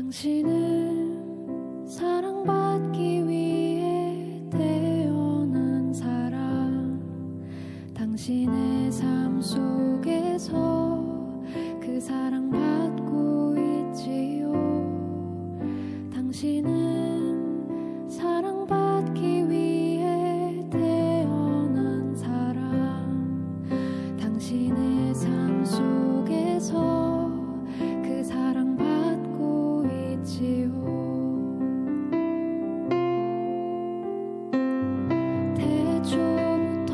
당신은 사랑받기 위해 태어난 사람, 당신의 삶 속에서 그 사랑받고 있지요. 당신은 사랑받기 위해 태어난 사람, 당신의 삶 속에서 그 사랑받고 있지요. 태초부터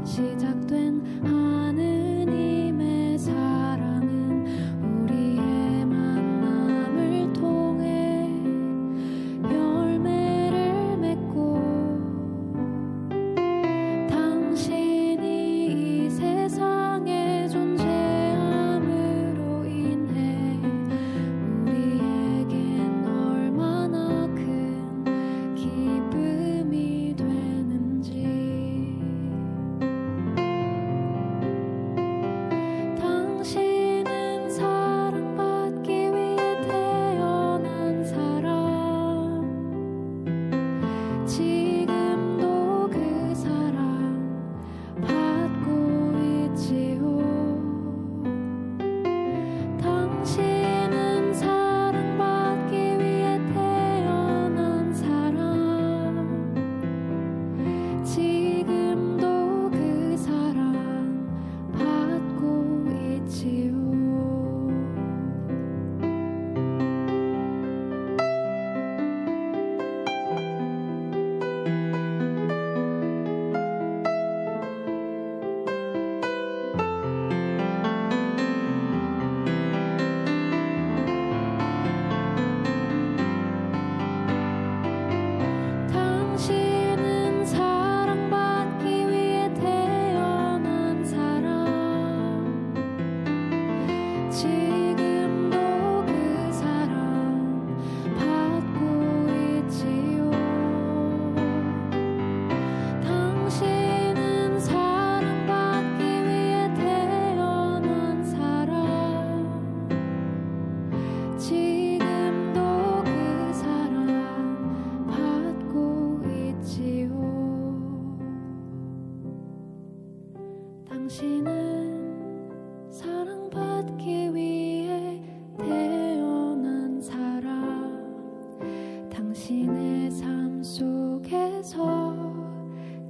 시작된 하느님의 사랑은 우리의 만남을 통해 열매를 맺고, 당신이 이 세상에 존재함으로 인해 우리에겐 얼마나 큰 기쁨이 되는지. 당신은 사랑받기 위해 태어난 사람, 지금도 그 사랑 받고 있지요. 당신은 사랑받기 위해 태어난 사람, 지금도 그 사랑 받고 있지요. 당신은 사랑받기 위해 태어난 사람, 지금도 그 사랑 받고 있지요. 당신은 사랑받기 위해 태어난 사람, 지금도 그 사랑 받고 있지요. 당신은 사랑받기 위해 태어난 사람, 당신의 삶 속에서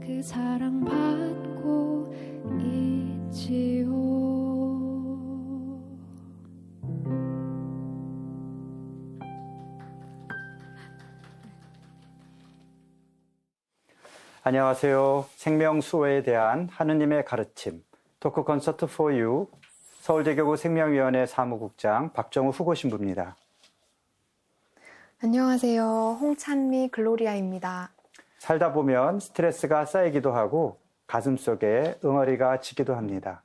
그 사랑받고 있지요. 안녕하세요. 생명수호에 대한 하느님의 가르침 토크 콘서트 for you 서울대교구 생명위원회 사무국장 박정우 후보신부입니다. 안녕하세요. 홍찬미 글로리아입니다. 살다 보면 스트레스가 쌓이기도 하고 가슴속에 응어리가 지기도 합니다.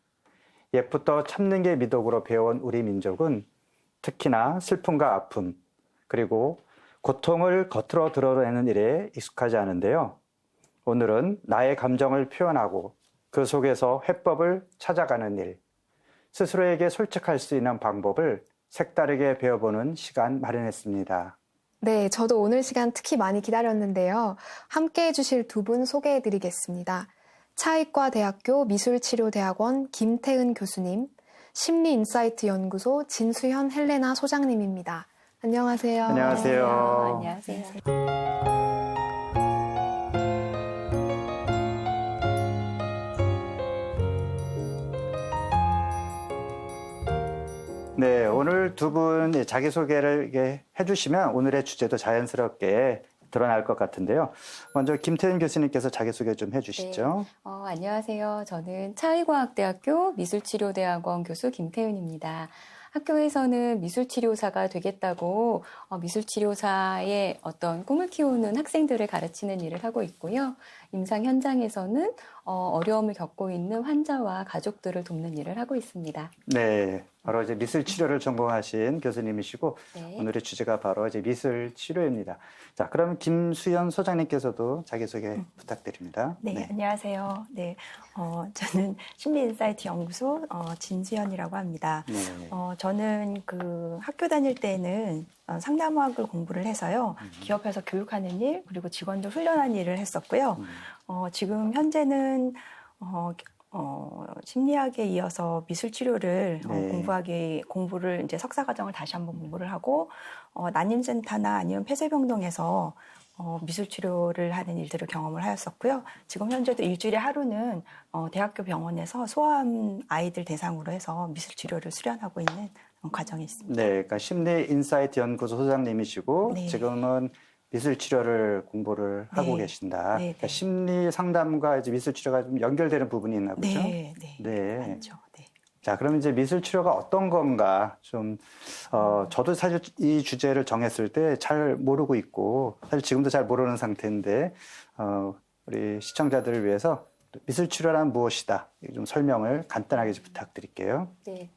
옛부터 참는 게 미덕으로 배워온 우리 민족은 특히나 슬픔과 아픔 그리고 고통을 겉으로 드러내는 일에 익숙하지 않은데요. 오늘은 나의 감정을 표현하고 그 속에서 해법을 찾아가는 일, 스스로에게 솔직할 수 있는 방법을 색다르게 배워보는 시간 마련했습니다. 네, 저도 오늘 시간 특히 많이 기다렸는데요. 함께 해주실 두 분 소개해드리겠습니다. 차의과대학교 미술치료대학원 김태은 교수님, 심리인사이트 연구소 진수현 헬레나 소장님입니다. 안녕하세요. 안녕하세요. 안녕하세요. 네, 오늘 두 분 자기소개를 해주시면 오늘의 주제도 자연스럽게 드러날 것 같은데요. 먼저 김태은 교수님께서 자기소개 좀 해주시죠. 네. 안녕하세요. 저는 차의과학대학교 미술치료대학원 교수 김태은입니다. 학교에서는 미술치료사가 되겠다고 미술치료사의 어떤 꿈을 키우는 학생들을 가르치는 일을 하고 있고요. 임상 현장에서는 어려움을 겪고 있는 환자와 가족들을 돕는 일을 하고 있습니다. 네, 바로 이제 미술 치료를 전공하신 교수님이시고 네. 오늘의 주제가 바로 이제 미술 치료입니다. 자, 그럼 김수연 소장님께서도 자기소개 부탁드립니다. 네, 안녕하세요. 네, 저는 심리인사이트 연구소 진수연이라고 합니다. 네. 저는 그 학교 다닐 때는 상담학을 공부를 해서요. 기업에서 교육하는 일, 그리고 직원들 훈련하는 일을 했었고요. 지금 현재는 심리학에 이어서 미술 치료를 공부를 이제 석사 과정을 다시 한번 공부를 하고 난임센터나 아니면 폐쇄병동에서 미술 치료를 하는 일들을 경험을 하였었고요. 지금 현재도 일주일에 하루는 대학교 병원에서 소아암 아이들 대상으로 해서 미술 치료를 수련하고 있는 과정이 있습니다. 네, 그러니까 심리 인사이트 연구소 소장님이시고 네. 지금은 미술 치료를 공부를 하고 계신다. 네, 그러니까 심리 상담과 이제 미술 치료가 좀 연결되는 부분이 있나 보죠? 네, 네. 맞죠. 네. 자, 그럼 이제 미술 치료가 어떤 건가 좀 저도 사실 이 주제를 정했을 때 잘 모르고 있고 사실 지금도 잘 모르는 상태인데 우리 시청자들을 위해서 미술 치료란 무엇이다 좀 설명을 간단하게 좀 부탁드릴게요. 네.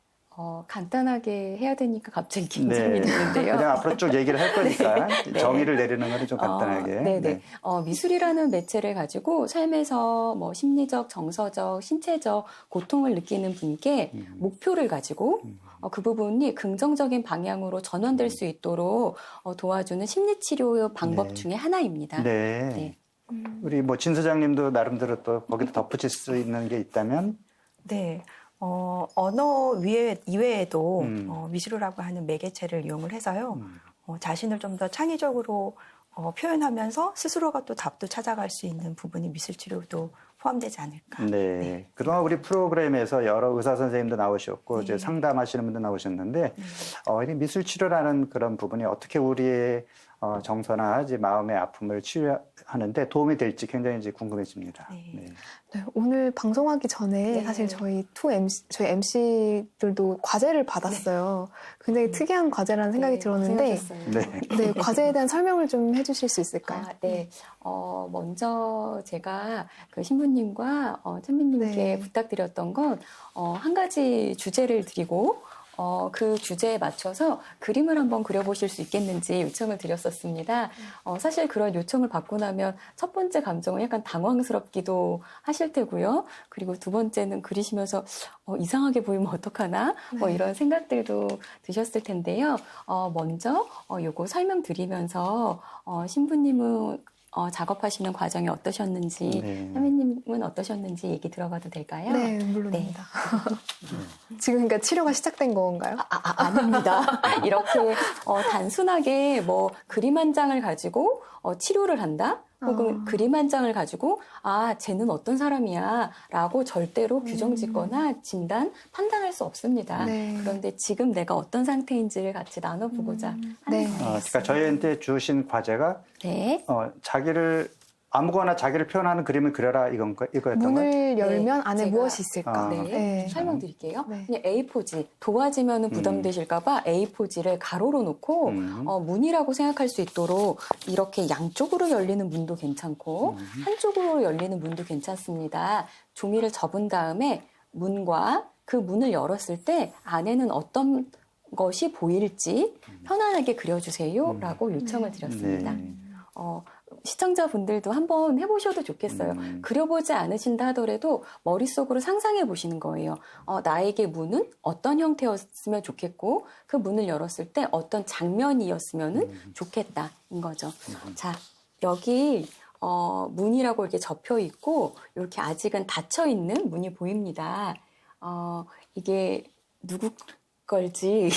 간단하게 해야 되니까 갑자기 긴장이 되는데요. 그냥 앞으로 쭉 얘기를 할 거니까 네. 정의를 내리는 거는 좀 간단하게. 네네. 미술이라는 매체를 가지고 삶에서 뭐 심리적, 정서적, 신체적 고통을 느끼는 분께 목표를 가지고 그 부분이 긍정적인 방향으로 전환될 수 있도록 도와주는 심리치료 방법 네. 중에 하나입니다. 네. 네. 우리 뭐 진 소장님도 나름대로 또 거기다 덧붙일 수 있는 게 있다면? 네. 언어 이외에도 미술이라고 하는 매개체를 이용을 해서요. 자신을 좀 더 창의적으로 표현하면서 스스로가 또 답도 찾아갈 수 있는 부분이 미술치료도 포함되지 않을까. 네. 그동안 우리 프로그램에서 여러 의사 선생님도 나오셨고, 이제 상담하시는 분도 나오셨는데, 이 미술 치료라는 그런 부분이 어떻게 우리의 정서나 이제 마음의 아픔을 치료하는데 도움이 될지 굉장히 이제 궁금해집니다. 네. 네, 오늘 방송하기 전에 네. 사실 저희 저희 MC들도 과제를 받았어요. 굉장히 특이한 과제라는 생각이 들었는데, 고생하셨어요. 네, 과제에 대한 설명을 좀 해주실 수 있을까요? 네. 먼저 제가 그 신부님과 찬미님께 네. 부탁드렸던 건, 한 가지 주제를 드리고, 그 주제에 맞춰서 그림을 한번 그려보실 수 있겠는지 요청을 드렸었습니다. 사실 그런 요청을 받고 나면 첫 번째 감정은 약간 당황스럽기도 하실 테고요. 그리고 두 번째는 그리시면서 이상하게 보이면 어떡하나? 뭐 이런 생각들도 드셨을 텐데요. 먼저 요거 설명드리면서 신부님은 작업하시는 과정이 어떠셨는지, 선배님은 어떠셨는지 얘기 들어봐도 될까요? 네, 물론입니다. 지금 그러니까 치료가 시작된 건가요? 아닙니다. 이렇게 단순하게 뭐 그림 한 장을 가지고 치료를 한다? 혹은 그림 한 장을 가지고 쟤는 어떤 사람이야 라고 절대로 규정짓거나 진단, 판단할 수 없습니다. 네. 그런데 지금 내가 어떤 상태인지를 같이 나눠보고자 하는 네. 거예요. 그러니까 저희한테 주신 과제가 네. 아무거나 자기를 표현하는 그림을 그려라 이거였던 거예요? 문을 열면 안에 제가- 무엇이 있을까? 네. 네. 설명드릴게요. 네. 그냥 A4지, 도화지면 부담되실까봐 A4지를 가로로 놓고 문이라고 생각할 수 있도록 이렇게 양쪽으로 열리는 문도 괜찮고 한쪽으로 열리는 문도 괜찮습니다. 종이를 접은 다음에 문과 그 문을 열었을 때 안에는 어떤 것이 보일지 편안하게 그려주세요 라고 요청을 드렸습니다. 네. 시청자분들도 한번 해보셔도 좋겠어요. 그려보지 않으신다 하더라도 머릿속으로 상상해 보시는 거예요. 나에게 문은 어떤 형태였으면 좋겠고 그 문을 열었을 때 어떤 장면이었으면 좋겠다인 거죠. 자, 여기 문이라고 이렇게 접혀 있고 이렇게 아직은 닫혀 있는 문이 보입니다. 이게 누구 걸지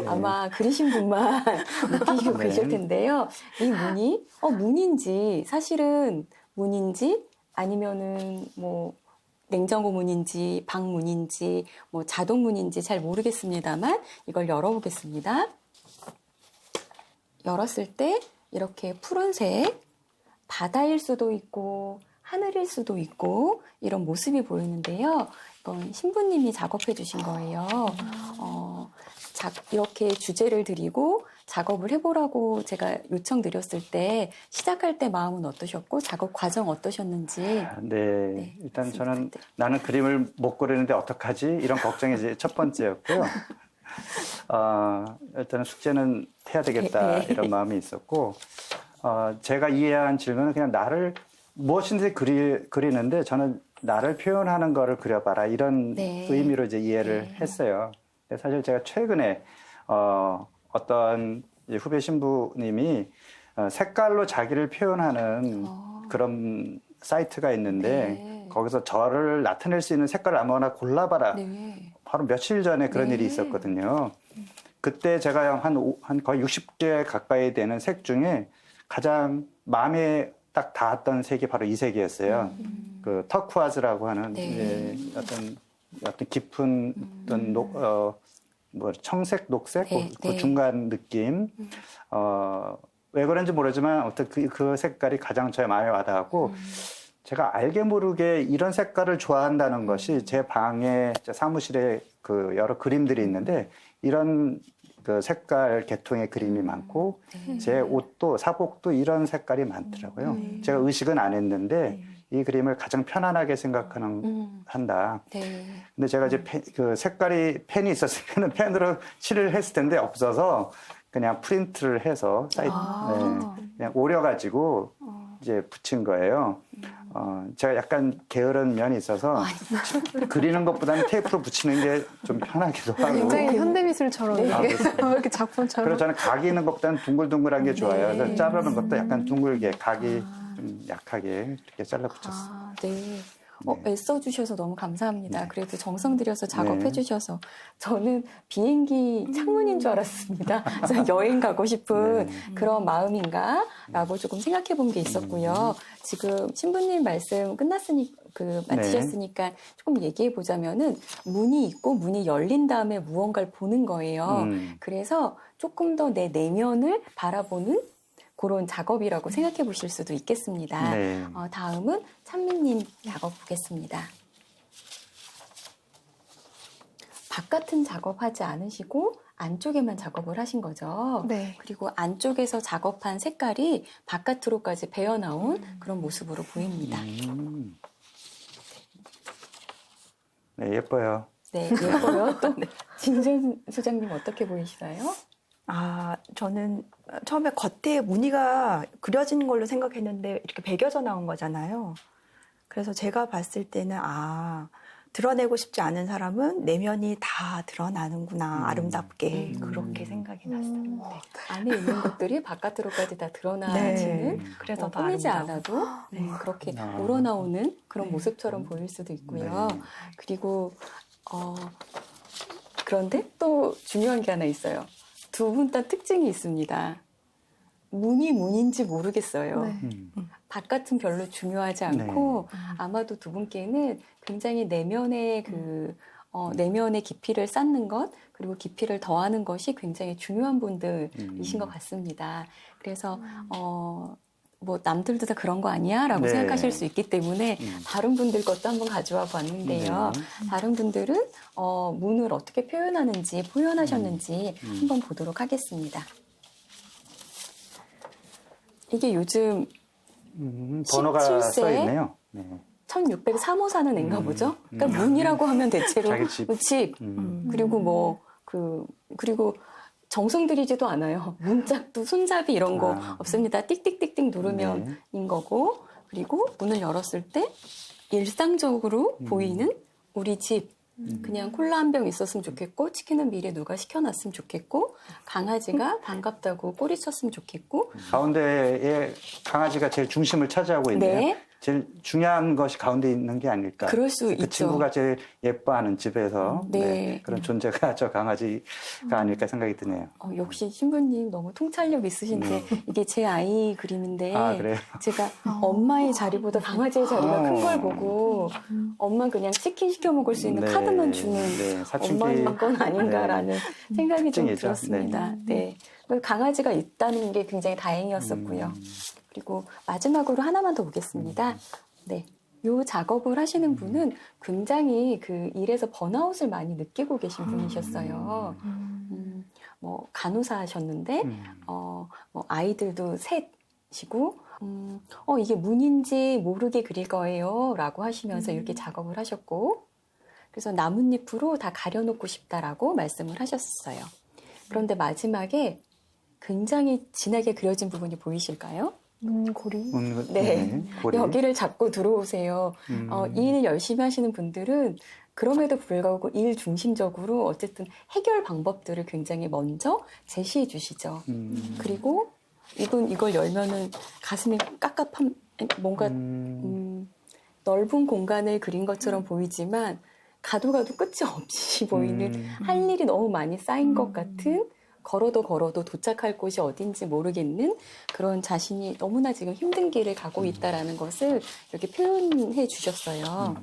아마 그리신 분만 느끼시고 네. 계실 텐데요. 이 문이 문인지 사실은 문인지 아니면은 뭐 냉장고 문인지 방 문인지 뭐 자동 문인지 잘 모르겠습니다만 이걸 열어보겠습니다. 열었을 때 이렇게 푸른색 바다일 수도 있고 하늘일 수도 있고 이런 모습이 보이는데요. 이건 신부님이 작업해 주신 거예요. 이렇게 주제를 드리고 작업을 해보라고 제가 요청드렸을 때 시작할 때 마음은 어떠셨고 작업 과정 어떠셨는지. 네, 일단 말씀 저는 부탁드립니다. 나는 그림을 못 그리는데 어떡하지? 이런 걱정이 이제 첫 번째였고요. 일단 숙제는 해야 되겠다 네. 이런 마음이 있었고, 제가 이해한 질문은 그냥 나를 무엇인지 그리는데 저는 나를 표현하는 거를 그려봐라 이런 네. 의미로 이제 이해를 네. 했어요. 근데 사실 제가 최근에 어떤 이제 후배 신부님이 색깔로 자기를 표현하는 그런 사이트가 있는데 네. 거기서 저를 나타낼 수 있는 색깔을 아무거나 골라봐라. 네. 바로 며칠 전에 그런 네. 일이 있었거든요. 그때 제가 한 거의 60개 가까이 되는 색 중에 가장 마음에 딱 닿았던 색이 바로 이 색이었어요. 그 터쿠아즈라고 하는 네. 이제 어떤 깊은 어떤 뭐 청색, 녹색 네, 그 네. 중간 느낌. 왜 그런지 모르지만 어떤 그 색깔이 가장 저의 마음에 와닿았고 제가 알게 모르게 이런 색깔을 좋아한다는 것이 제 방에 제 사무실에 그 여러 그림들이 있는데 이런 그 색깔 계통의 그림이 많고 제 옷도 사복도 이런 색깔이 많더라고요. 제가 의식은 안 했는데 이 그림을 가장 편안하게 생각하는 한다. 네. 근데 제가 이제 그 색깔이 펜이 있었으면 펜으로 칠을 했을 텐데 없어서 그냥 프린트를 해서 사이트 그냥 오려가지고 이제 붙인 거예요. 제가 약간 게으른 면이 있어서 그리는 것보다는 테이프로 붙이는 게 좀 편하기도 하고. 굉장히 현대미술처럼 이렇게, 이렇게 작품처럼. 그래서 저는 각이 있는 것보다는 둥글둥글한 게 좋아요. 그래서 자르는 것도 약간 둥글게 각이 좀 약하게 이렇게 잘라 붙였어요. 아, 네. 애써주셔서 너무 감사합니다. 그래도 정성 들여서 작업해주셔서. 저는 비행기 창문인 줄 알았습니다. 그래서 여행 가고 싶은 그런 마음인가? 라고 조금 생각해 본 게 있었고요. 지금 신부님 말씀 마치셨으니까 조금 얘기해 보자면은 문이 있고 문이 열린 다음에 무언가를 보는 거예요. 그래서 조금 더 내 내면을 바라보는 그런 작업이라고 생각해 보실 수도 있겠습니다. 네. 다음은 찬미님 작업 보겠습니다. 바깥은 작업하지 않으시고 안쪽에만 작업을 하신 거죠. 네. 그리고 안쪽에서 작업한 색깔이 바깥으로까지 배어나온 그런 모습으로 보입니다. 네, 예뻐요. 네, 예뻐요. 또 진전 소장님 어떻게 보이시나요? 저는 처음에 겉에 무늬가 그려진 걸로 생각했는데 이렇게 배겨져 나온 거잖아요. 그래서 제가 봤을 때는 드러내고 싶지 않은 사람은 내면이 다 드러나는구나, 아름답게 그렇게 생각이 났어요. 네. 안에 있는 것들이 바깥으로까지 다 드러나지는 그래서 더 꾸미지 아름다워. 않아도 그렇게 우러나오는 그런 모습처럼 보일 수도 있고요. 그리고 그런데 또 중요한 게 하나 있어요. 두 분 다 특징이 있습니다. 문인지 모르겠어요. 네. 바깥은 별로 중요하지 않고 아마도 두 분께는 굉장히 내면의 내면의 깊이를 쌓는 것 그리고 깊이를 더하는 것이 굉장히 중요한 분들이신 것 같습니다. 그래서 뭐 남들도 다 그런 거 아니야? 라고 생각하실 수 있기 때문에 다른 분들 것도 한번 가져와 봤는데요. 다른 분들은 문을 어떻게 표현하셨는지 한번 보도록 하겠습니다. 이게 요즘 번호가 17세? 써 있네요. 1603호 사는 앤가 보죠? 그러니까 문이라고 하면 대체로 자기 집. 집, 그리고 그리고 정성 들이지도 않아요. 문짝도 손잡이 이런 거 없습니다. 띡띡띡띡 누르면인 거고, 그리고 문을 열었을 때 일상적으로 보이는 우리 집. 그냥 콜라 한 병 있었으면 좋겠고, 치킨은 미리 누가 시켜놨으면 좋겠고, 강아지가 반갑다고 꼬리 쳤으면 좋겠고. 가운데에 강아지가 제일 중심을 차지하고 있네요. 네. 제일 중요한 것이 가운데 있는 게 아닐까. 그럴 수 그 있죠. 친구가 제일 예뻐하는 집에서 네. 그런 존재가 저 강아지가 아닐까 생각이 드네요. 역시 신부님 너무 통찰력 있으신데 이게 제 아이 그림인데 그래요? 제가 엄마의 자리보다 강아지의 자리가 큰 걸 보고 엄마 그냥 치킨 시켜 먹을 수 있는 카드만 주는 사춘기 엄마인 건 아닌가라는 생각이 좀 특징이죠. 들었습니다. 네. 강아지가 있다는 게 굉장히 다행이었었고요. 그리고 마지막으로 하나만 더 보겠습니다. 네. 요 작업을 하시는 분은 굉장히 그 일에서 번아웃을 많이 느끼고 계신 분이셨어요. 뭐 간호사셨는데 뭐 아이들도 셋이고 이게 문인지 모르게 그릴 거예요 라고 하시면서 이렇게 작업을 하셨고 그래서 나뭇잎으로 다 가려놓고 싶다라고 말씀을 하셨어요. 그런데 마지막에 굉장히 진하게 그려진 부분이 보이실까요? 문고리. 네. 고리. 여기를 잡고 들어오세요. 일 열심히 하시는 분들은 그럼에도 불구하고 일 중심적으로 어쨌든 해결 방법들을 굉장히 먼저 제시해 주시죠. 그리고 이걸 열면은 가슴이 깝깝한 뭔가 넓은 공간을 그린 것처럼 보이지만 가도 끝이 없이 보이는 할 일이 너무 많이 쌓인 것 같은 걸어도 도착할 곳이 어딘지 모르겠는 그런 자신이 너무나 지금 힘든 길을 가고 있다라는 것을 이렇게 표현해 주셨어요.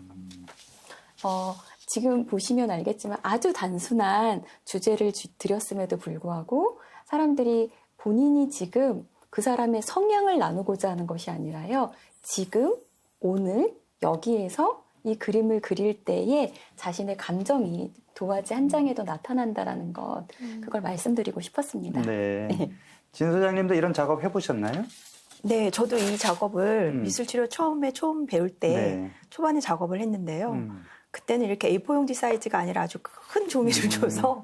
지금 보시면 알겠지만 아주 단순한 주제를 드렸음에도 불구하고 사람들이 본인이 지금 그 사람의 성향을 나누고자 하는 것이 아니라요. 지금, 오늘, 여기에서 이 그림을 그릴 때에 자신의 감정이 도화지 한 장에도 나타난다라는 것, 그걸 말씀드리고 싶었습니다. 네. 진 소장님도 이런 작업 해보셨나요? 네, 저도 이 작업을 미술치료 처음 배울 때 네. 초반에 작업을 했는데요. 그때는 이렇게 A4 용지 사이즈가 아니라 아주 큰 종이를 줘서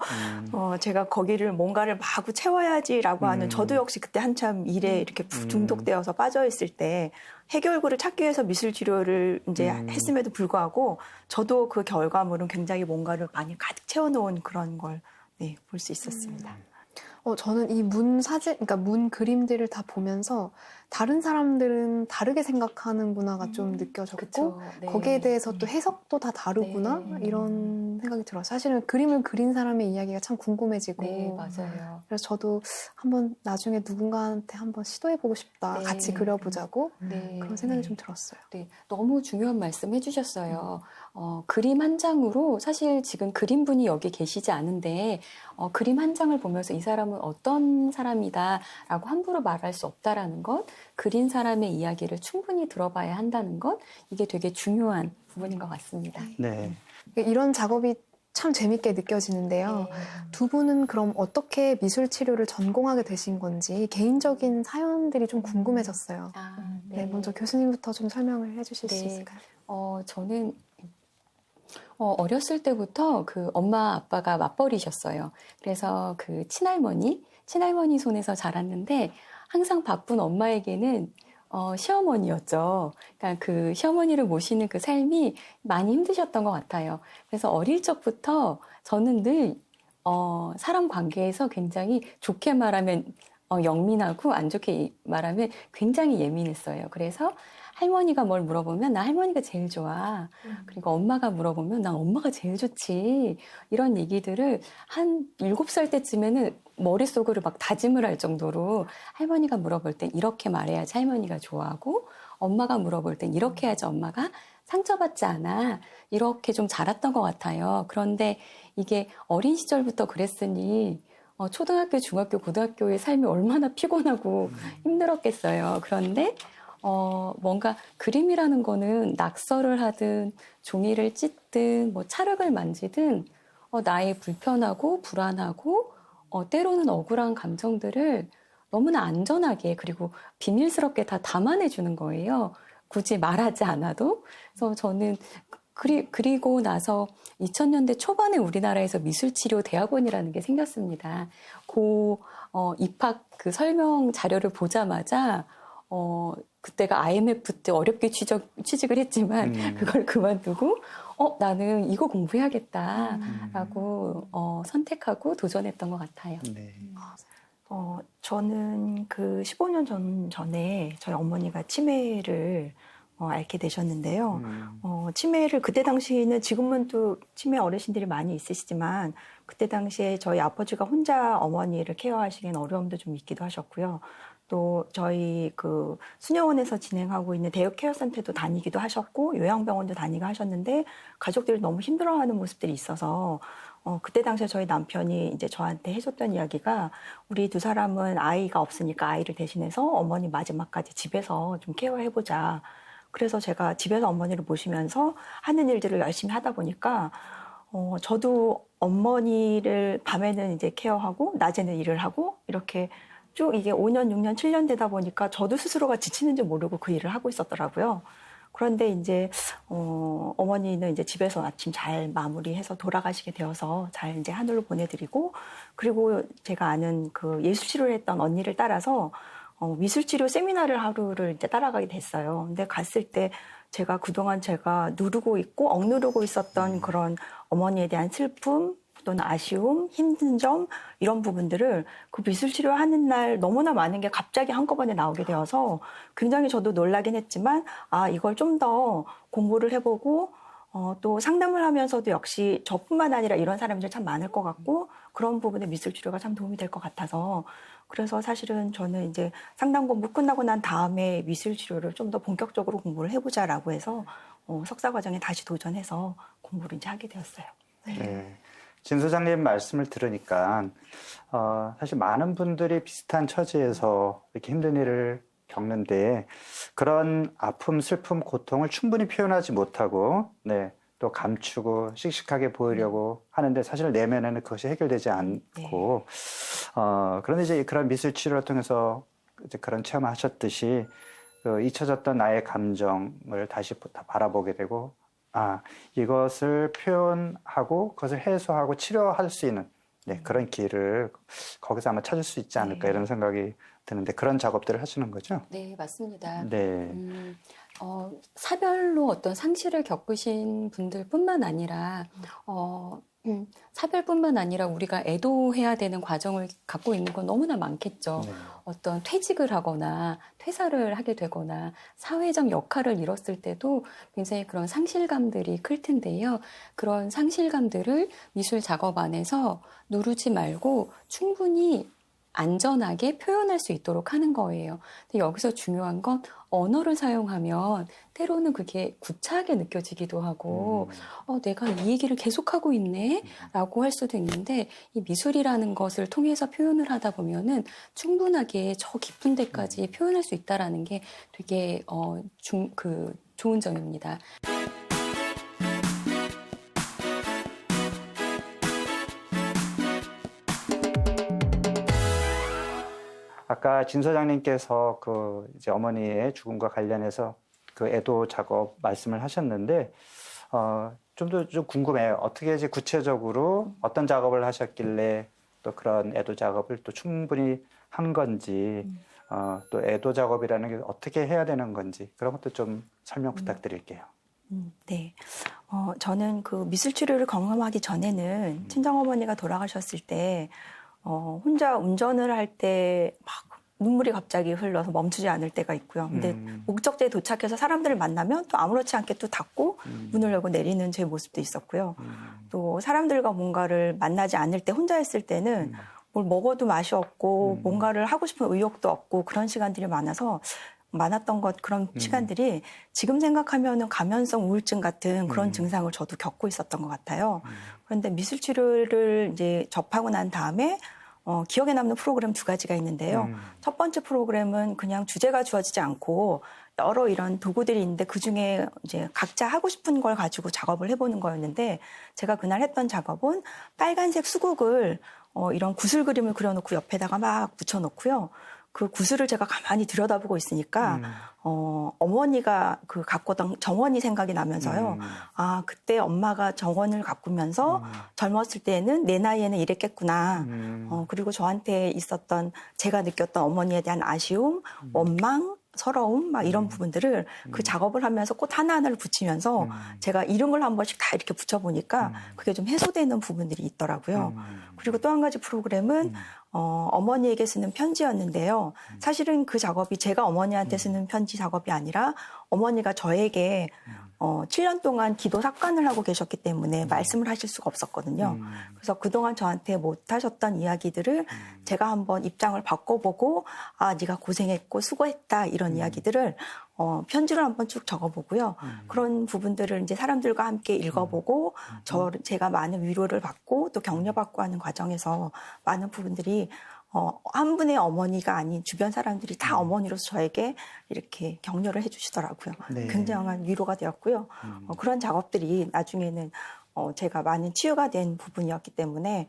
제가 거기를 뭔가를 마구 채워야지라고 하는 저도 역시 그때 한참 일에 이렇게 중독되어서 빠져 있을 때 해결구를 찾기 위해서 미술 치료를 이제 했음에도 불구하고 저도 그 결과물은 굉장히 뭔가를 많이 가득 채워놓은 그런 걸 볼 수 있었습니다. 저는 이 문 사진, 그러니까 문 그림들을 다 보면서 다른 사람들은 다르게 생각하는구나가 좀 느껴졌고 그쵸. 네. 거기에 대해서 또 해석도 다 다르구나 네. 이런 생각이 들어요. 사실은 그림을 그린 사람의 이야기가 참 궁금해지고 네, 맞아요. 그래서 저도 한번 나중에 누군가한테 한번 시도해보고 싶다. 네. 같이 그려보자고 네. 그런 생각이 좀 들었어요. 네, 너무 중요한 말씀 해주셨어요. 그림 한 장으로 사실 지금 그림분이 여기 계시지 않은데 그림 한 장을 보면서 이 사람은 어떤 사람이다라고 함부로 말할 수 없다라는 것, 그린 사람의 이야기를 충분히 들어봐야 한다는 것, 이게 되게 중요한 부분인 것 같습니다. 네. 이런 작업이 참 재밌게 느껴지는데요. 두 분은 그럼 어떻게 미술 치료를 전공하게 되신 건지 개인적인 사연들이 좀 궁금해졌어요. 네, 먼저 교수님부터 좀 설명을 해주실 수 네. 있을까요? 저는 어렸을 때부터 그 엄마 아빠가 맞벌이셨어요. 그래서 그 친할머니 손에서 자랐는데 항상 바쁜 엄마에게는 시어머니였죠. 그러니까 그 시어머니를 모시는 그 삶이 많이 힘드셨던 것 같아요. 그래서 어릴 적부터 저는 늘 사람 관계에서 굉장히 좋게 말하면 영민하고 안 좋게 말하면 굉장히 예민했어요. 그래서 할머니가 뭘 물어보면 나 할머니가 제일 좋아. 그리고 엄마가 물어보면 난 엄마가 제일 좋지. 이런 얘기들을 한 7살 때쯤에는 머릿속으로 막 다짐을 할 정도로 할머니가 물어볼 땐 이렇게 말해야지 할머니가 좋아하고 엄마가 물어볼 땐 이렇게 해야지 엄마가 상처받지 않아. 이렇게 좀 자랐던 것 같아요. 그런데 이게 어린 시절부터 그랬으니 초등학교, 중학교, 고등학교의 삶이 얼마나 피곤하고 힘들었겠어요. 그런데 뭔가 그림이라는 거는 낙서를 하든 종이를 찢든 뭐 찰흙을 만지든 나의 불편하고 불안하고 때로는 억울한 감정들을 너무나 안전하게 그리고 비밀스럽게 다 담아내주는 거예요. 굳이 말하지 않아도. 그래서 저는 그리고 나서 2000년대 초반에 우리나라에서 미술치료 대학원이라는 게 생겼습니다. 입학 그 설명 자료를 보자마자 그때가 IMF 때 어렵게 취직을 했지만 그걸 그만두고 나는 이거 공부해야겠다라고 선택하고 도전했던 것 같아요. 네. 저는 그 15년 전에 저희 어머니가 치매를 앓게 되셨는데요. 치매를 그때 당시에는 지금은 또 치매 어르신들이 많이 있으시지만 그때 당시에 저희 아버지가 혼자 어머니를 케어하시기엔 어려움도 좀 있기도 하셨고요. 또 저희 그 수녀원에서 진행하고 있는 대역 케어센터도 다니기도 하셨고 요양병원도 다니고 하셨는데 가족들이 너무 힘들어하는 모습들이 있어서 그때 당시에 저희 남편이 이제 저한테 해줬던 이야기가 우리 두 사람은 아이가 없으니까 아이를 대신해서 어머니 마지막까지 집에서 좀 케어해보자. 그래서 제가 집에서 어머니를 모시면서 하는 일들을 열심히 하다 보니까 저도 어머니를 밤에는 이제 케어하고 낮에는 일을 하고 이렇게 쭉 이게 5년, 6년, 7년 되다 보니까 저도 스스로가 지치는지 모르고 그 일을 하고 있었더라고요. 그런데 이제 어머니는 이제 집에서 아침 잘 마무리해서 돌아가시게 되어서 잘 이제 하늘로 보내드리고, 그리고 제가 아는 그 예술치료를 했던 언니를 따라서 미술치료 세미나를 하루를 이제 따라가게 됐어요. 근데 갔을 때 제가 그동안 제가 누르고 있고 억누르고 있었던 그런 어머니에 대한 슬픔 또는 아쉬움, 힘든 점 이런 부분들을 그 미술치료 하는 날 너무나 많은 게 갑자기 한꺼번에 나오게 되어서 굉장히 저도 놀라긴 했지만 이걸 좀 더 공부를 해보고 또 상담을 하면서도 역시 저뿐만 아니라 이런 사람들 참 많을 것 같고 그런 부분에 미술치료가 참 도움이 될 것 같아서 그래서 사실은 저는 이제 상담 공부 끝나고 난 다음에 미술치료를 좀 더 본격적으로 공부를 해보자라고 해서 석사 과정에 다시 도전해서 공부를 이제 하게 되었어요. 네. 진 소장님 말씀을 들으니까 사실 많은 분들이 비슷한 처지에서 이렇게 힘든 일을 겪는데 그런 아픔, 슬픔, 고통을 충분히 표현하지 못하고 또 감추고 씩씩하게 보이려고 하는데 사실 내면에는 그것이 해결되지 않고 그런데 이제 그런 미술 치료를 통해서 이제 그런 체험을 하셨듯이 잊혀졌던 나의 감정을 다시 바라보게 되고 이것을 표현하고 그것을 해소하고 치료할 수 있는 그런 길을 거기서 아마 찾을 수 있지 않을까 이런 생각이 드는데 그런 작업들을 하시는 거죠? 네, 맞습니다. 네. 사별로 어떤 상실을 겪으신 분들뿐만 아니라 사별뿐만 아니라 우리가 애도해야 되는 과정을 갖고 있는 건 너무나 많겠죠. 네. 어떤 퇴직을 하거나 퇴사를 하게 되거나 사회적 역할을 잃었을 때도 굉장히 그런 상실감들이 클 텐데요. 그런 상실감들을 미술 작업 안에서 누르지 말고 충분히 안전하게 표현할 수 있도록 하는 거예요. 근데 여기서 중요한 건 언어를 사용하면 때로는 그게 구차하게 느껴지기도 하고 내가 이 얘기를 계속하고 있네 라고 할 수도 있는데 이 미술이라는 것을 통해서 표현을 하다 보면은 충분하게 저 깊은 데까지 표현할 수 있다라는 게 되게 좋은 점입니다. 아까 진 소장님께서 이제 어머니의 죽음과 관련해서 그 애도 작업 말씀을 하셨는데, 좀 더 좀 궁금해요. 어떻게 이제 구체적으로 어떤 작업을 하셨길래 또 그런 애도 작업을 또 충분히 한 건지, 또 애도 작업이라는 게 어떻게 해야 되는 건지 그런 것도 좀 설명 부탁드릴게요. 네. 저는 그 미술치료를 경험하기 전에는 친정어머니가 돌아가셨을 때 혼자 운전을 할 때 막 눈물이 갑자기 흘러서 멈추지 않을 때가 있고요. 근데 목적지에 도착해서 사람들을 만나면 또 아무렇지 않게 또 닫고 문을 열고 내리는 제 모습도 있었고요. 또 사람들과 뭔가를 만나지 않을 때 혼자 있을 때는 뭘 먹어도 맛이 없고 뭔가를 하고 싶은 의욕도 없고 그런 시간들이 많았던 그런 시간들이 지금 생각하면은 감염성 우울증 같은 그런 증상을 저도 겪고 있었던 것 같아요. 그런데 미술치료를 이제 접하고 난 다음에 기억에 남는 프로그램 2가지가 있는데요. 첫 번째 프로그램은 그냥 주제가 주어지지 않고 여러 이런 도구들이 있는데 그중에 이제 각자 하고 싶은 걸 가지고 작업을 해보는 거였는데 제가 그날 했던 작업은 빨간색 수국을 이런 구슬 그림을 그려놓고 옆에다가 막 붙여놓고요. 그 구슬을 제가 가만히 들여다보고 있으니까 어머니가 갖고 던 정원이 생각이 나면서요. 그때 엄마가 정원을 가꾸면서 젊었을 때는 내 나이에는 이랬겠구나. 그리고 저한테 있었던 제가 느꼈던 어머니에 대한 아쉬움, 원망, 서러움 막 이런 부분들을 그 작업을 하면서 꽃 하나하나를 붙이면서 제가 이름을 한 번씩 다 이렇게 붙여보니까 그게 좀 해소되는 부분들이 있더라고요. 그리고 또 한 가지 프로그램은 어머니에게 쓰는 편지였는데요. 사실은 그 작업이 제가 어머니한테 쓰는 편지 작업이 아니라 어머니가 저에게 7년 동안 기도 삭관을 하고 계셨기 때문에 말씀을 하실 수가 없었거든요. 그래서 그동안 저한테 못 하셨던 이야기들을 제가 한번 입장을 바꿔보고 네가 고생했고 수고했다 이런 이야기들을 편지로 한번 쭉 적어보고요. 그런 부분들을 이제 사람들과 함께 읽어보고 제가 많은 위로를 받고 또 격려받고 하는 과정에서 많은 부분들이 한 분의 어머니가 아닌 주변 사람들이 다 어머니로서 저에게 이렇게 격려를 해주시더라고요. 네. 굉장한 위로가 되었고요. 그런 작업들이 나중에는 제가 많은 치유가 된 부분이었기 때문에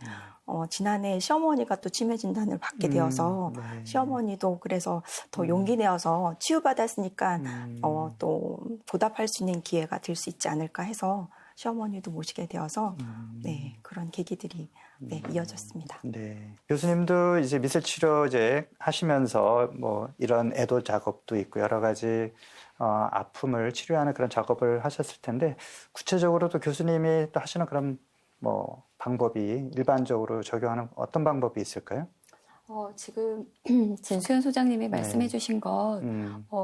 지난해 시어머니가 또 치매 진단을 받게 되어서 네. 시어머니도 그래서 더 용기 내어서 치유받았으니까 또 보답할 수 있는 기회가 될 수 있지 않을까 해서 시어머니도 모시게 되어서 네, 그런 계기들이 네, 이어졌습니다. 네. 교수님도 이제 미술치료제 하시면서 뭐 이런 애도 작업도 있고 여러 가지 아픔을 치료하는 그런 작업을 하셨을 텐데 구체적으로 또 교수님이 또 하시는 그런 뭐 방법이 일반적으로 적용하는 어떤 방법이 있을까요? 지금 진수현 소장님이 말씀해 주신 것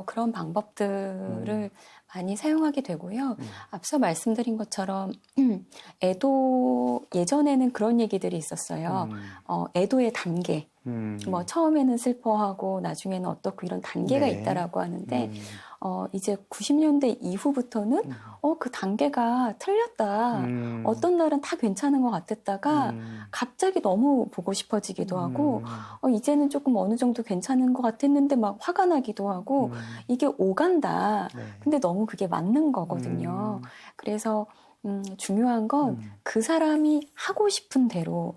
그런 방법들을 많이 사용하게 되고요. 앞서 말씀드린 것처럼 애도 예전에는 그런 얘기들이 있었어요. 애도의 단계. 뭐 처음에는 슬퍼하고 나중에는 어떻고 이런 단계가 네. 있다라고 하는데 이제 90년대 이후부터는 그 단계가 틀렸다. 어떤 날은 다 괜찮은 것 같았다가 갑자기 너무 보고 싶어지기도 하고 이제는 조금 어느 정도 괜찮은 것 같았는데 막 화가 나기도 하고 이게 오간다. 네. 근데 너무 그게 맞는 거거든요. 그래서 중요한 건 그 사람이 하고 싶은 대로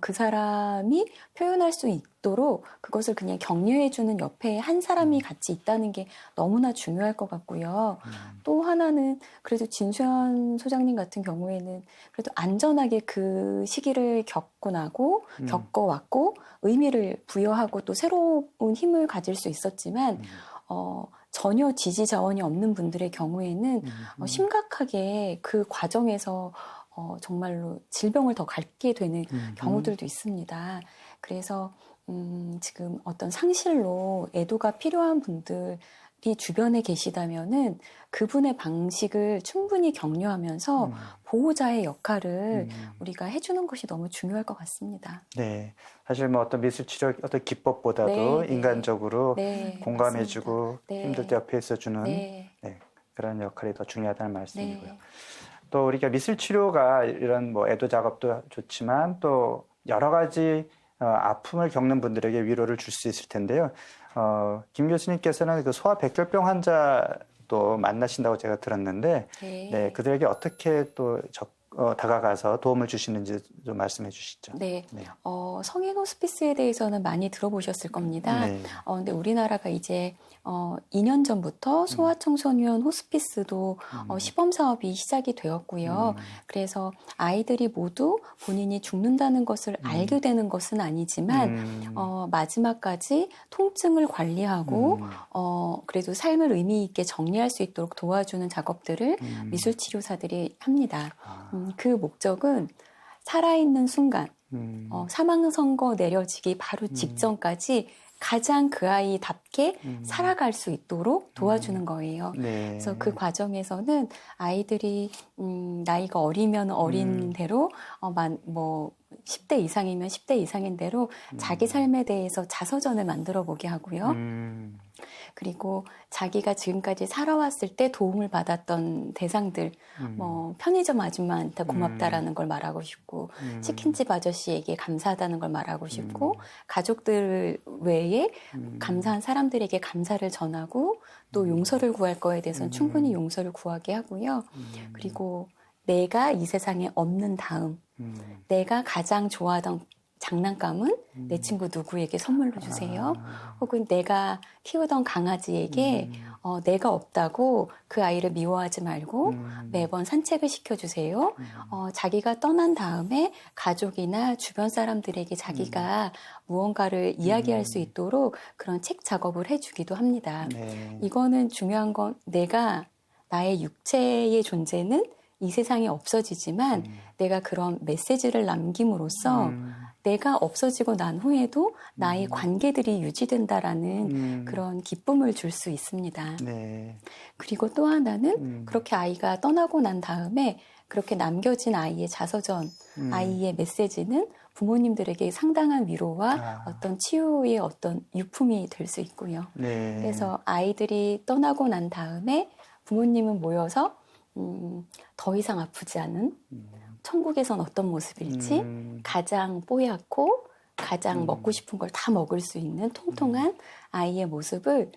그 사람이 표현할 수 있도록 그것을 그냥 격려해주는 옆에 한 사람이 같이 있다는 게 너무나 중요할 것 같고요. 또 하나는 그래도 진수현 소장님 같은 경우에는 그래도 안전하게 그 시기를 겪어왔고 의미를 부여하고 또 새로운 힘을 가질 수 있었지만 전혀 지지 자원이 없는 분들의 경우에는 심각하게 그 과정에서 정말로 질병을 더 갖게 되는 경우들도 있습니다. 그래서 지금 어떤 상실로 애도가 필요한 분들이 주변에 계시다면은 그분의 방식을 충분히 격려하면서 보호자의 역할을 우리가 해주는 것이 너무 중요할 것 같습니다. 네. 사실 뭐 어떤 미술치료 어떤 기법보다도 네, 인간적으로 네, 공감해주고 네. 힘들 때 옆에 있어주는 네. 그런 역할이 더 중요하다는 말씀이고요. 네. 또 우리가 미술치료가 이런 뭐 애도 작업도 좋지만 또 여러 가지 아픔을 겪는 분들에게 위로를 줄 수 있을 텐데요. 김 교수님께서는 그 소아백혈병 환자도 만나신다고 제가 들었는데, 네, 그들에게 어떻게 또 다가가서 도움을 주시는지 좀 말씀해 주시죠. 네. 네. 성인 호스피스에 대해서는 많이 들어보셨을 겁니다. 네. 근데 우리나라가 이제 2년 전부터 소아청소년 호스피스도 시범 사업이 시작이 되었고요. 그래서 아이들이 모두 본인이 죽는다는 것을 알게 되는 것은 아니지만 마지막까지 통증을 관리하고 그래도 삶을 의미 있게 정리할 수 있도록 도와주는 작업들을 미술치료사들이 합니다. 그 목적은 살아있는 순간, 사망 선고 내려지기 바로 직전까지 가장 그 아이답게 살아갈 수 있도록 도와주는 거예요. 네. 그래서 그 과정에서는 아이들이 나이가 어리면 어린 대로 뭐 10대 이상이면 10대 이상인 대로 자기 삶에 대해서 자서전을 만들어 보게 하고요. 그리고 자기가 지금까지 살아왔을 때 도움을 받았던 대상들, 뭐 편의점 아줌마한테 고맙다라는 걸 말하고 싶고, 치킨집 아저씨에게 감사하다는 걸 말하고 싶고, 가족들 외에 감사한 사람들에게 감사를 전하고, 또 용서를 구할 거에 대해서는 충분히 용서를 구하게 하고요. 그리고 내가 이 세상에 없는 다음, 내가 가장 좋아하던 장난감은 내 친구 누구에게 선물로 주세요. 혹은 내가 키우던 강아지에게 내가 없다고 그 아이를 미워하지 말고 매번 산책을 시켜주세요. 자기가 떠난 다음에 가족이나 주변 사람들에게 자기가 무언가를 이야기할 수 있도록 그런 책 작업을 해주기도 합니다. 네. 이거는 중요한 건 내가 나의 육체의 존재는 이 세상에 없어지지만 내가 그런 메시지를 남김으로써 내가 없어지고 난 후에도 나의 관계들이 유지된다라는 그런 기쁨을 줄 수 있습니다. 네. 그리고 또 하나는 그렇게 아이가 떠나고 난 다음에 그렇게 남겨진 아이의 자서전, 아이의 메시지는 부모님들에게 상당한 위로와 어떤 치유의 어떤 유품이 될 수 있고요. 네. 그래서 아이들이 떠나고 난 다음에 부모님은 모여서 더 이상 아프지 않은 천국에선 어떤 모습일지 가장 뽀얗고 가장 먹고 싶은 걸 다 먹을 수 있는 통통한 아이의 모습을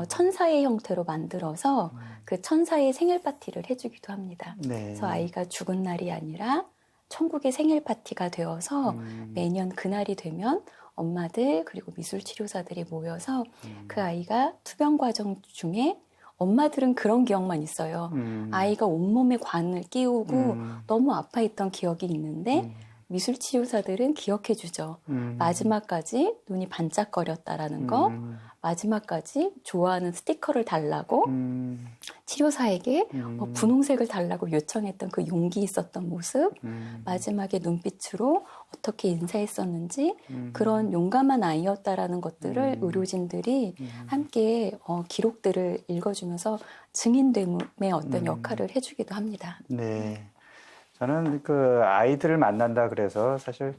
천사의 형태로 만들어서 그 천사의 생일 파티를 해주기도 합니다. 네. 그래서 아이가 죽은 날이 아니라 천국의 생일 파티가 되어서 매년 그날이 되면 엄마들 그리고 미술치료사들이 모여서 그 아이가 투병 과정 중에 엄마들은 그런 기억만 있어요. 아이가 온몸에 관을 끼우고 너무 아파했던 기억이 있는데 미술치료사들은 기억해주죠. 마지막까지 눈이 반짝거렸다라는 거, 마지막까지 좋아하는 스티커를 달라고 치료사에게 분홍색을 달라고 요청했던 그 용기 있었던 모습, 마지막에 눈빛으로 어떻게 인사했었는지 그런 용감한 아이였다라는 것들을 의료진들이 함께 기록들을 읽어주면서 증인됨의 어떤 역할을 해주기도 합니다. 네. 저는 그 아이들을 만난다 그래서 사실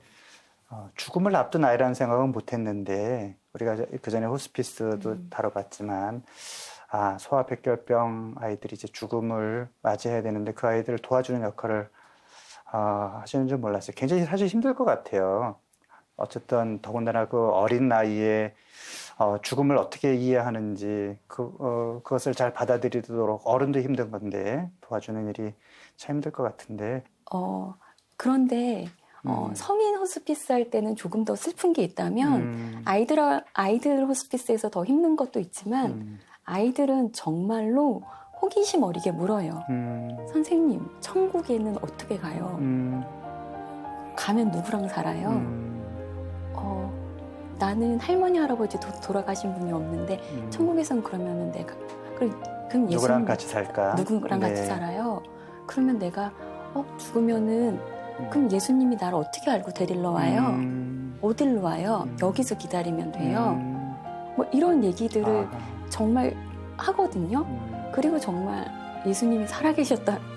죽음을 앞둔 아이라는 생각은 못했는데 우리가 그 전에 호스피스도 다뤄봤지만 소아백혈병 아이들이 이제 죽음을 맞이해야 되는데 그 아이들을 도와주는 역할을 하시는 줄 몰랐어요. 굉장히 사실 힘들 것 같아요. 어쨌든 더군다나 그 어린 나이에 죽음을 어떻게 이해하는지 그것을 잘 받아들이도록 어른도 힘든 건데 도와주는 일이 참 힘들 것 같은데. 그런데 성인 호스피스 할 때는 조금 더 슬픈 게 있다면 아이들 호스피스에서 더 힘든 것도 있지만 아이들은 정말로 호기심 어리게 물어요. 선생님, 천국에는 어떻게 가요? 가면 누구랑 살아요? 나는 할머니, 할아버지 돌아가신 분이 없는데 천국에선 그러면은 내가 그럼 누구랑 같이 살까? 누구랑 같이 살아요? 그러면 내가 죽으면은 그럼 예수님이 나를 어떻게 알고 데리러 와요? 어디로 와요? 여기서 기다리면 돼요. 뭐 이런 얘기들을 정말 하거든요. 그리고 정말 예수님이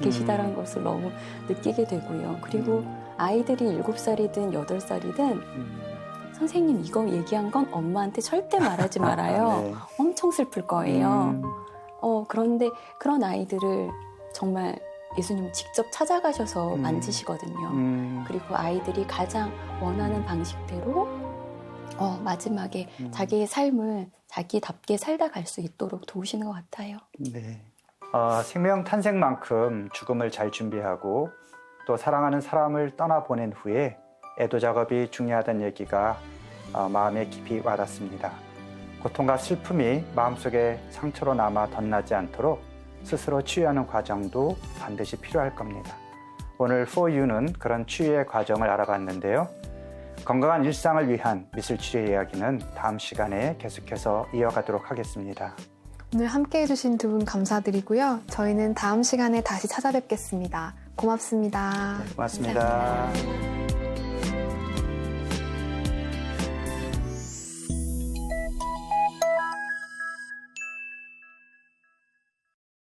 계시다라는 것을 너무 느끼게 되고요. 그리고 아이들이 7살이든 8살이든 선생님 이거 얘기한 건 엄마한테 절대 말하지 말아요. 네. 엄청 슬플 거예요. 그런데 그런 아이들을 정말 예수님 직접 찾아가셔서 만지시거든요. 그리고 아이들이 가장 원하는 방식대로 마지막에 자기의 삶을 자기답게 살다 갈 수 있도록 도우시는 것 같아요. 네. 생명 탄생만큼 죽음을 잘 준비하고 또 사랑하는 사람을 떠나보낸 후에 애도 작업이 중요하다는 얘기가 마음에 깊이 와닿습니다. 고통과 슬픔이 마음속에 상처로 남아 덧나지 않도록 스스로 치유하는 과정도 반드시 필요할 겁니다. 오늘 For You는 그런 치유의 과정을 알아봤는데요. 건강한 일상을 위한 미술치료 이야기는 다음 시간에 계속해서 이어가도록 하겠습니다. 오늘 함께해 주신 두 분 감사드리고요. 저희는 다음 시간에 다시 찾아뵙겠습니다. 고맙습니다. 네, 고맙습니다. 감사합니다.